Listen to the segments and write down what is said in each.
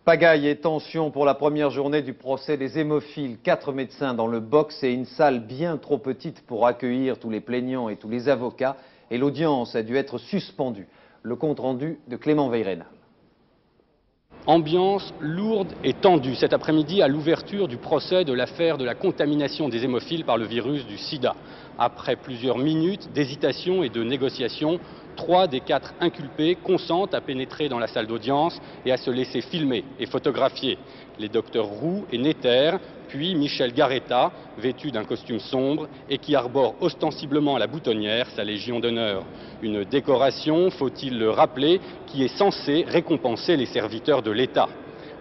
Pagaille et tension pour la première journée du procès des hémophiles. 4 médecins dans le box et une salle bien trop petite pour accueillir tous les plaignants et tous les avocats. Et l'audience a dû être suspendue. Le compte rendu de Clément Veillerenal. Ambiance lourde et tendue cet après-midi à l'ouverture du procès de l'affaire de la contamination des hémophiles par le virus du sida. Après plusieurs minutes d'hésitation et de négociation, 3 des 4 inculpés consentent à pénétrer dans la salle d'audience et à se laisser filmer et photographier. Les docteurs Roux et Netter, puis Michel Garetta, vêtu d'un costume sombre et qui arbore ostensiblement à la boutonnière sa Légion d'honneur. Une décoration, faut-il le rappeler, qui est censée récompenser les serviteurs de l'État.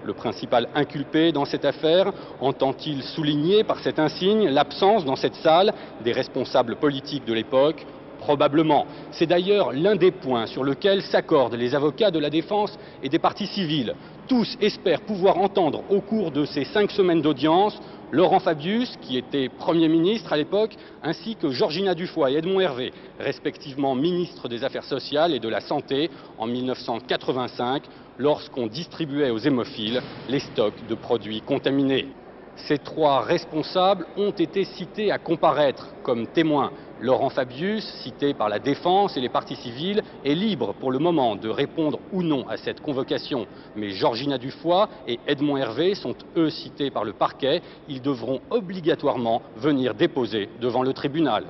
Le principal inculpé dans cette affaire entend-il souligner par cet insigne l'absence dans cette salle des responsables politiques de l'époque ? Probablement. C'est d'ailleurs l'un des points sur lesquels s'accordent les avocats de la défense et des parties civiles. Tous espèrent pouvoir entendre au cours de ces 5 semaines d'audience Laurent Fabius, qui était Premier ministre à l'époque, ainsi que Georgina Dufoy et Edmond Hervé, respectivement ministres des Affaires sociales et de la Santé en 1985, lorsqu'on distribuait aux hémophiles les stocks de produits contaminés. Ces 3 responsables ont été cités à comparaître comme témoins. Laurent Fabius, cité par la défense et les parties civiles, est libre pour le moment de répondre ou non à cette convocation. Mais Georgina Dufoy et Edmond Hervé sont eux cités par le parquet. Ils devront obligatoirement venir déposer devant le tribunal.